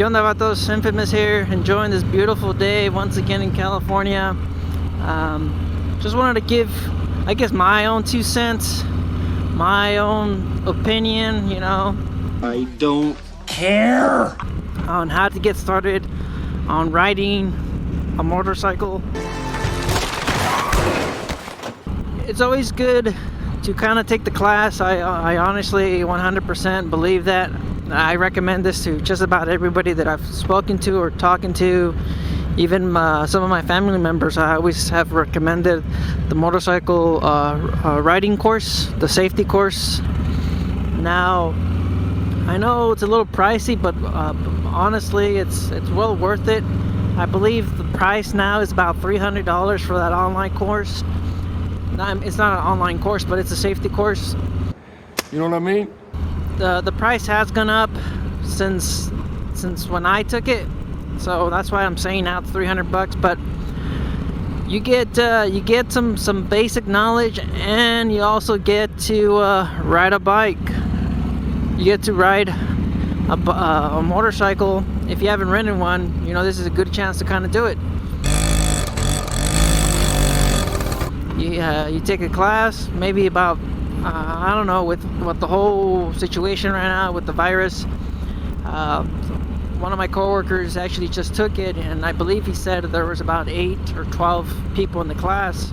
¿Qué onda, vatos? Infamous here, enjoying this beautiful day once again in California. Just wanted to give, I guess, my own 2 cents, my own opinion, you know. I don't care. On how to get started on riding a motorcycle. It's always good to kind of take the class. I honestly 100% believe that. I recommend this to just about everybody that I've spoken to or talking to, even some of my family members. I always have recommended the motorcycle riding course, the safety course. Now, I know it's a little pricey, but honestly, it's well worth it. I believe the price now is about $300 for that online course. It's not an online course, but it's a safety course. You know what I mean? The price has gone up since when I took it, so that's why I'm saying now it's $300. But you get some basic knowledge, and you also get to ride a bike. You get to ride a motorcycle. If you haven't rented one, you know, this is a good chance to kind of do it. You take a class, maybe about I don't know, with the whole situation right now with the virus. One of my coworkers actually just took it, and I believe he said there was about 8 or 12 people in the class.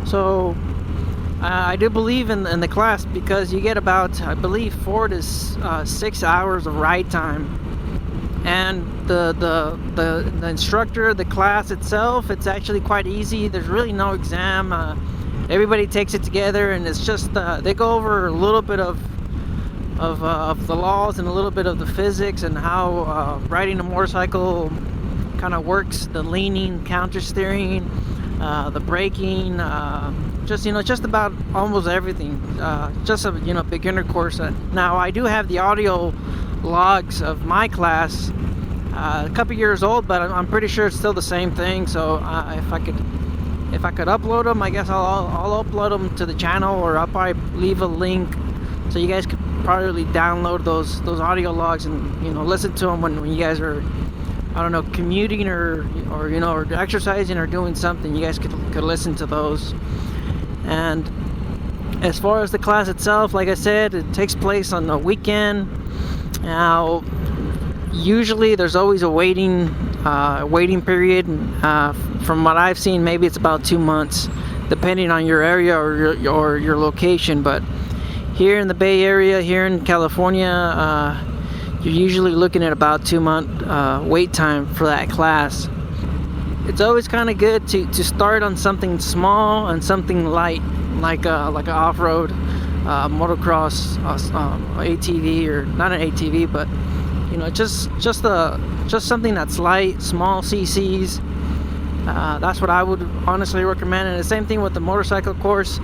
So I do believe in the class, because you get about, I believe, 4 to 6 hours of ride time. And the instructor, the class itself, it's actually quite easy. There's really no exam. Everybody takes it together, and it's just they go over a little bit of the laws and a little bit of the physics and how riding a motorcycle kind of works. The leaning, counter steering, the braking, just about almost everything. Just a beginner course. Now I do have the audio logs of my class, a couple years old, but I'm pretty sure it's still the same thing. So if I could upload them, I guess I'll upload them to the channel, or I'll probably leave a link so you guys could probably download those audio logs and listen to them when you guys are, I don't know, commuting or exercising or doing something. You guys could listen to those. And as far as the class itself, like I said, it takes place on the weekend. Now, usually there's always a waiting period. From what I've seen, maybe it's about 2 months, depending on your area or your location. But here in the Bay Area, here in California, you're usually looking at about 2-month wait time for that class. It's always kind of good to start on something small and something light, like an off-road motocross ATV, or not an ATV, but just something that's light, small CCs. That's what I would honestly recommend. And the same thing with the motorcycle course.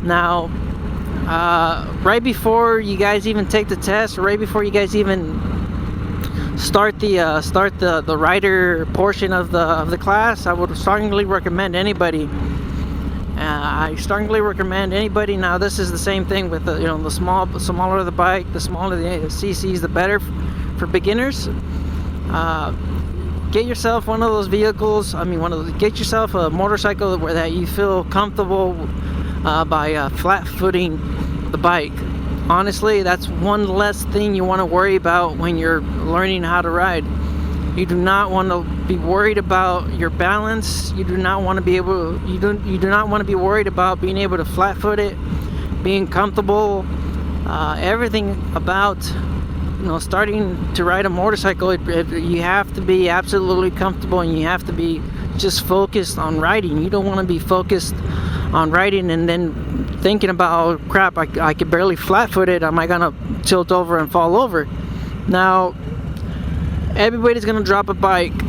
Now, right before you guys even take the test, or right before you guys even start the rider portion of the class, I would strongly recommend anybody. I strongly recommend anybody. Now, this is the same thing with the smaller the bike, the smaller the CCs, the better for beginners. Get yourself one of those vehicles. Get yourself a motorcycle that you feel comfortable by flat footing the bike. Honestly, that's one less thing you want to worry about when you're learning how to ride. You do not want to be worried about your balance. You do not want to be worried about being able to flat foot it, being comfortable. Everything about starting to ride a motorcycle, you have to be absolutely comfortable, and you have to be just focused on riding. You don't want to be focused on riding and then thinking about, oh, crap, I could barely flat foot it. Am I gonna tilt over and fall over? Now, everybody's gonna drop a bike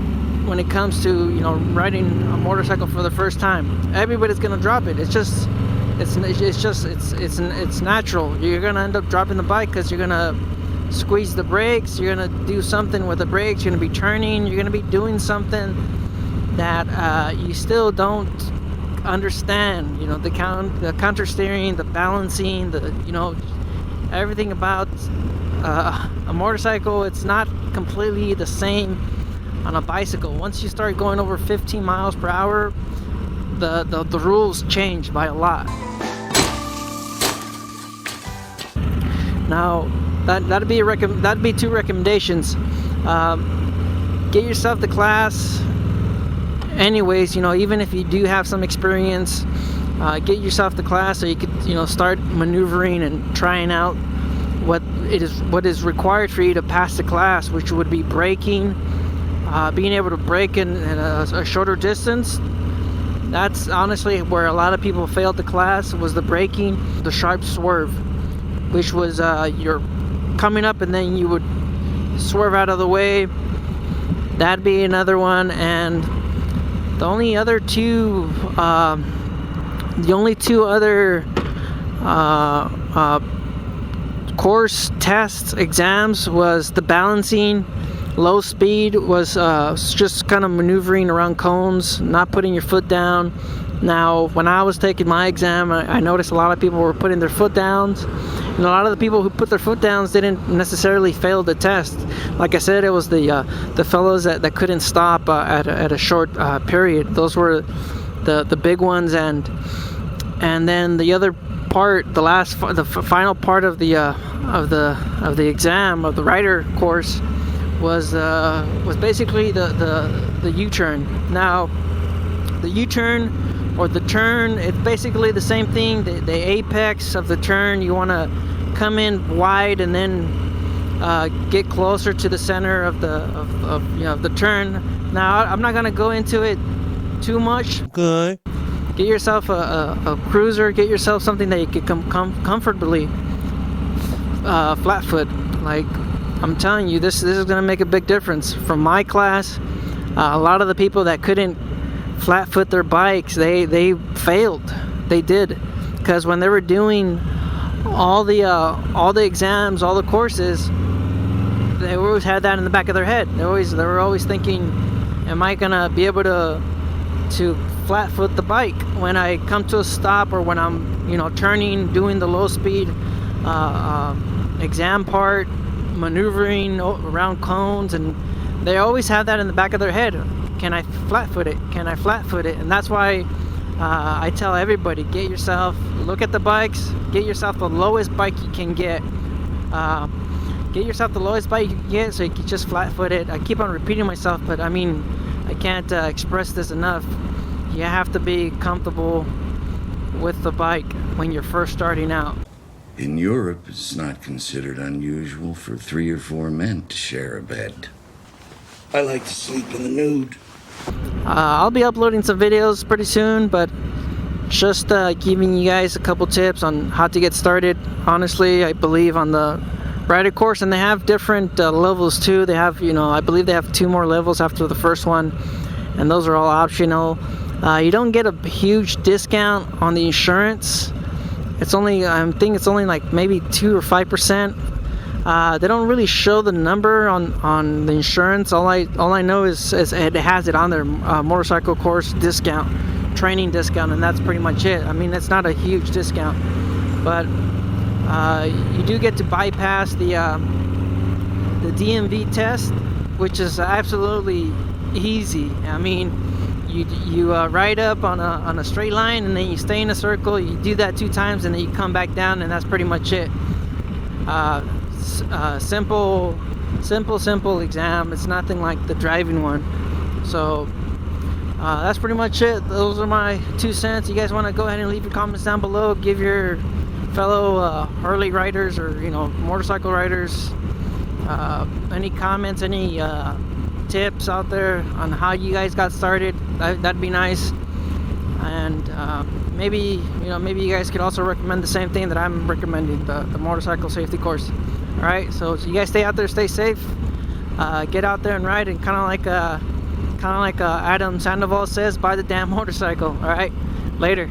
when it comes to riding a motorcycle for the first time. Everybody's gonna drop it. It's natural. You're gonna end up dropping the bike because you're gonna squeeze the brakes. You're gonna do something with the brakes. You're gonna be turning. You're gonna be doing something that you still don't understand. The counter steering, the balancing, everything about a motorcycle, it's not completely the same on a bicycle. Once you start going over 15 miles per hour, the rules change by a lot. Now that'd be two recommendations. Get yourself the class anyways, even if you do have some experience. Get yourself the class so you could start maneuvering and trying out what is required for you to pass the class, which would be braking, being able to brake in a shorter distance. That's honestly where a lot of people failed the class, was the braking, the sharp swerve, which was you're coming up and then you would swerve out of the way. That'd be another one. And the only two other course tests, exams, was the balancing. Low speed was just kind of maneuvering around cones, not putting your foot down. Now, when I was taking my exam, I noticed a lot of people were putting their foot downs, and a lot of the people who put their foot downs didn't necessarily fail the test. Like I said, it was the fellows that couldn't stop at a short period. Those were the big ones, and then the other part, the final part of the exam, of the rider course, was basically the U-turn. Now, the U-turn or the turn, it's basically the same thing. The apex of the turn, you want to come in wide and then get closer to the center of the turn. Now, I'm not gonna go into it too much. Good. Get yourself a cruiser. Get yourself something that you can come comfortably flat foot. Like, I'm telling you, this is going to make a big difference. From my class, a lot of the people that couldn't flat foot their bikes, they failed. They did, because when they were doing all the exams, all the courses, they always had that in the back of their head. They were always thinking, am I gonna be able to flat foot the bike when I come to a stop, or when I'm turning, doing the low speed exam part, maneuvering around cones? And they always have that in the back of their head. Can I flat foot it? Can I flat foot it? And that's why I tell everybody, look at the bikes, get yourself the lowest bike you can get. Get yourself the lowest bike you can get so you can just flat foot it. I keep on repeating myself, but I mean, I can't express this enough. You have to be comfortable with the bike when you're first starting out. In Europe, it's not considered unusual for 3 or 4 men to share a bed. I like to sleep in the nude. I'll be uploading some videos pretty soon, but just giving you guys a couple tips on how to get started. Honestly, I believe on the rider course, and they have different levels too. They have, I believe they have 2 more levels after the first one, and those are all optional. You don't get a huge discount on the insurance. It's only, I think it's only like maybe 2 or 5%. They don't really show the number on the insurance. All I know is it has it on their motorcycle course discount, training discount, and that's pretty much it. I mean, it's not a huge discount, but you do get to bypass the DMV test, which is absolutely easy. I mean, you ride up on a straight line, and then you stay in a circle. You do that 2 times, and then you come back down, and that's pretty much it. Simple exam. It's nothing like the driving one. So that's pretty much it. Those are my 2 cents. You guys want to go ahead and leave your comments down below. Give your fellow Harley riders, or motorcycle riders, any comments, any tips out there on how you guys got started. That'd be nice. And maybe you guys could also recommend the same thing that I'm recommending, the motorcycle safety course. All right, so you guys stay out there, stay safe, get out there and ride, and kind of like Adam Sandoval says, buy the damn motorcycle. All right, later.